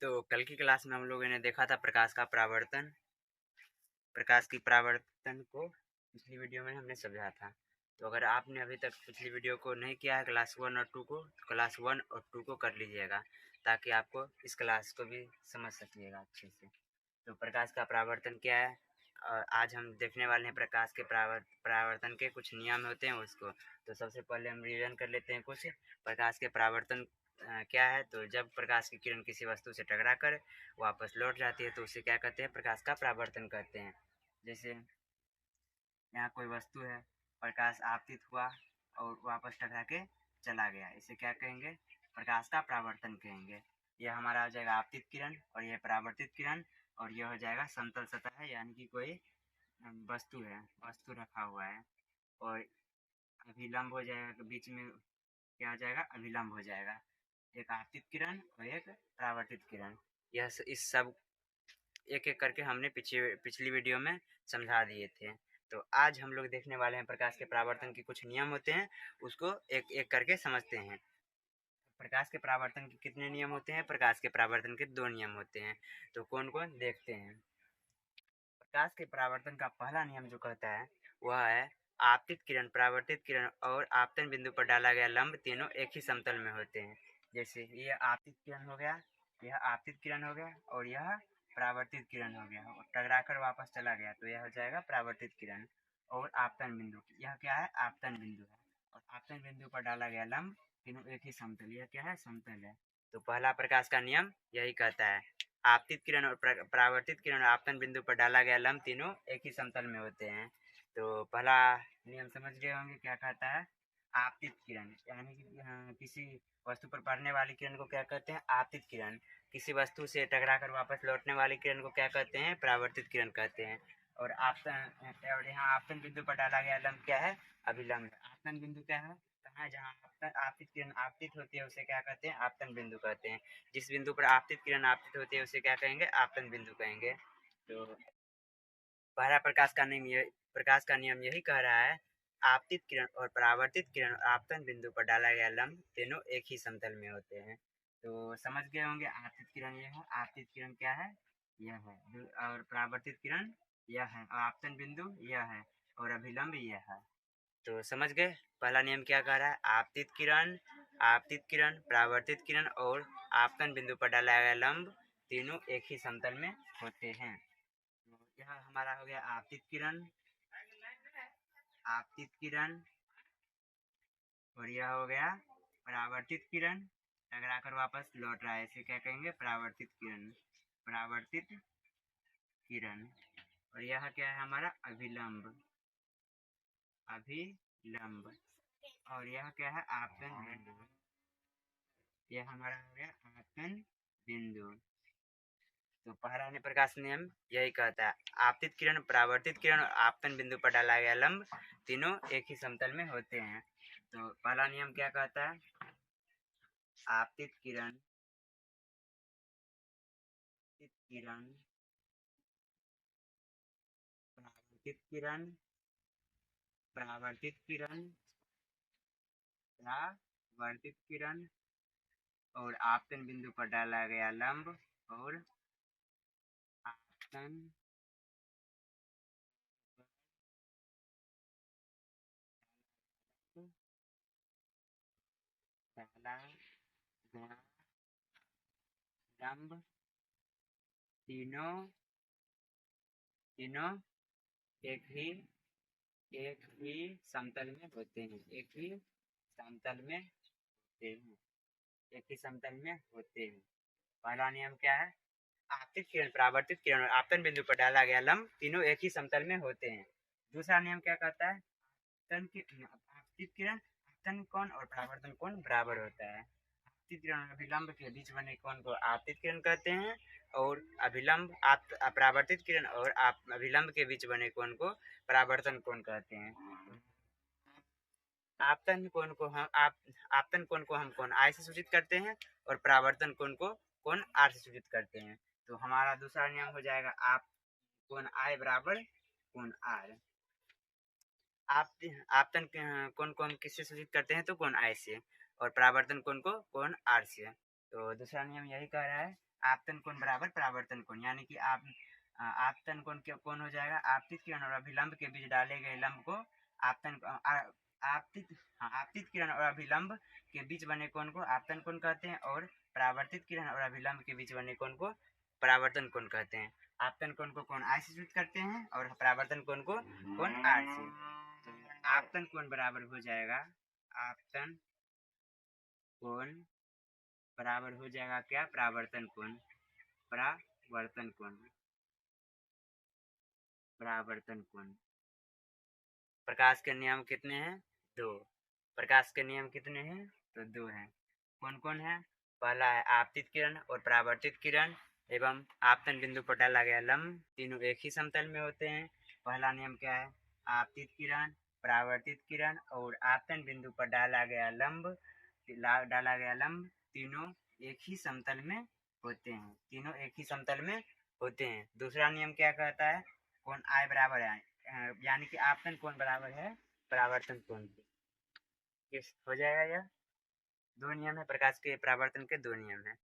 तो कल की क्लास में हम लोगों ने देखा था प्रकाश का परावर्तन। प्रकाश की परावर्तन को पिछली वीडियो में हमने समझा था। तो अगर आपने अभी तक पिछली वीडियो को नहीं किया है क्लास 1 और 2 को, तो क्लास 1 और 2 को कर लीजिएगा ताकि आपको इस क्लास को भी समझ सकिएगा अच्छे से। तो प्रकाश का परावर्तन क्या है, और आज हम देखने वाले हैं प्रकाश के परावर्तन के कुछ नियम होते हैं उसको। तो सबसे पहले हम रिवीजन कर लेते हैं कुछ प्रकाश के परावर्तन क्या है। तो जब प्रकाश की किरण किसी वस्तु से टकरा कर वापस लौट जाती है तो उसे क्या कहते हैं, प्रकाश का परावर्तन कहते हैं। जैसे यहाँ कोई वस्तु है, प्रकाश आपतित हुआ और वापस टकरा के चला गया, इसे क्या कहेंगे, प्रकाश का परावर्तन कहेंगे। यह हमारा हो जाएगा आपतित किरण और यह परावर्तित किरण, और यह हो जाएगा समतल सतह है, यानी कि कोई वस्तु है, वस्तु रखा हुआ है, और अभिलंब हो जाएगा, बीच में क्या हो जाएगा, अभिलंब हो जाएगा। एक आपतित किरण और एक परावर्तित किरण। इस सब एक एक करके हमने पिछली वीडियो में समझा दिए थे। तो आज हम लोग देखने वाले हैं प्रकाश के परावर्तन के कुछ नियम होते हैं, उसको एक एक करके समझते हैं। प्रकाश के परावर्तन के कितने नियम होते हैं? प्रकाश के परावर्तन के 2 नियम होते हैं। तो कौन कौन देखते हैं। प्रकाश के परावर्तन का पहला नियम जो कहता है वह है आपतित किरण, परावर्तित किरण और आपतन बिंदु पर डाला गया लंब तीनों एक ही समतल में होते हैं। जैसे ये आपतित किरण हो गया, यह आपतित किरण हो गया, और यह परावर्तित किरण हो गया, और टकरा कर वापस चला गया तो यह हो जाएगा परावर्तित किरण। और आपतन बिंदु, यह क्या है, आपतन बिंदु है, और आपतन बिंदु पर डाला गया लंब तीनों एक ही समतल, यह क्या है, समतल है। तो पहला प्रकाश का नियम यही कहता है, आपतित किरण और परावर्तित किरण आपतन बिंदु पर डाला गया लंब तीनों एक ही समतल में होते हैं। तो पहला नियम समझ गए होंगे क्या कहता है, आपतित किरण, यानी कि किसी वस्तु पर पड़ने वाली किरण को क्या कहते हैं, आपतित किरण। किसी वस्तु से टकराकर वापस लौटने वाली किरण को क्या कहते हैं, परावर्तित किरण कहते हैं। और यहाँ आपतन बिंदु पर डाला गया लंब क्या है, अभिलंब। आपतन बिंदु क्या है, कहाँ है, जहाँ आपतित किरण आपतित होती है उसे क्या कहते हैं, आपतन बिंदु कहते हैं। जिस बिंदु पर आपतित किरण आपतित होती है उसे क्या कहेंगे, आपतन बिंदु कहेंगे। तो पहला प्रकाश का नियम यही कह रहा है, आपतित किरण और परावर्तित किरण आपतन बिंदु पर डाला गया लंब तीनों एक ही समतल में होते हैं। तो समझ गए होंगे, आपतित किरण यह है, आपतित किरण क्या है, यह है, और परावर्तित किरण यह है, और आपतन बिंदु यह है, और अभिलंब यह है। तो समझ गए पहला नियम क्या कह रहा है, आपतित किरण, परावर्तित किरण और आपतन बिंदु पर डाला गया लंब तीनों एक ही समतल में होते हैं। तो यह हमारा हो गया आपतित किरण, और यह हो गया परावर्तित किरण, टकराकर वापस लौट रहा है, इसे क्या कहेंगे, परावर्तित किरण। और यह क्या है हमारा, अभिलंब, और यह क्या है, आपतन बिंदु, यह हमारा हो गया आपतन बिंदु। तो पहला प्रकाश नियम यही कहता है, आपतित किरण, परावर्तित किरण और आपतन बिंदु पर डाला गया लंब तीनों एक ही समतल में होते हैं। तो पहला नियम क्या कहता है, आपतित किरण, परावर्तित किरण और आपतन बिंदु पर डाला गया लंब, और आपतन डाला गया लंब तीनों एक ही समतल में होते हैं, एक ही समतल में होते हैं। पहला नियम क्या है, आपतित किरण, परावर्तित किरण और आपतन बिंदु पर डाला गया लंब तीनों एक ही समतल में होते हैं। दूसरा नियम क्या कहता है, आपतित किरण, आपतन कोण और परावर्तन कोण बराबर होता है। आपतित किरण और अभिलंब के बीच बने कोण को आपतित किरण कहते हैं, और परावर्तित किरण और अभिलंब के बीच बने कोण को परावर्तन कोण कहते हैं। आपतन कोण को हम कोण आई से सूचित करते हैं, और परावर्तन कोण को कोण आर से सूचित करते हैं। तो हमारा दूसरा नियम हो जाएगा, आप कोण आई बराबर कोण आर। आपतन कोण को हम किससे सूचित करते हैं, तो कोण आई से, और परावर्तन कोण को कोण आर से। तो दूसरा नियम यही कह रहा है, आपतन कोण बराबर परावर्तन कोण, यानी कि आपतन कोण कौन हो जाएगा, आपतित किरण और अभिलंब के बीच डाले गए लंब को आपतन आपतित किरण और अभिलंब के बीच बने कोण को आपतन कोण कहते हैं, और परावर्तित किरण और अभिलंब के बीच बने कोण को परावर्तन कोण कहते हैं। आपतन कोण को कोण आई से सूचित करते हैं और परावर्तन कोण को कोण आर से। तो आपतन कोण बराबर हो जाएगा, आपतन कोण बराबर हो जाएगा क्या, परावर्तन कोण। परावर्तन कोण, परावर्तन कोण। प्रकाश के नियम कितने हैं, 2। प्रकाश के नियम कितने हैं, तो 2 हैं। कौन कौन है, पहला है आपतित किरण और परावर्तित किरण एवं आपतन बिंदु पर डाला गया लंब, तीनों एक ही समतल में होते हैं। पहला नियम क्या है, आपतित किरण, परावर्तित किरण और आपतन बिंदु पर डाला गया लंब तीनों एक ही समतल में होते हैं, तीनों एक ही समतल में होते हैं। दूसरा नियम क्या कहता है, कोण आय बराबर है, यानी कि आपतन कोण बराबर है परावर्तन कोण। हो जाएगा यह 2 नियम है, प्रकाश के परावर्तन के 2 नियम है।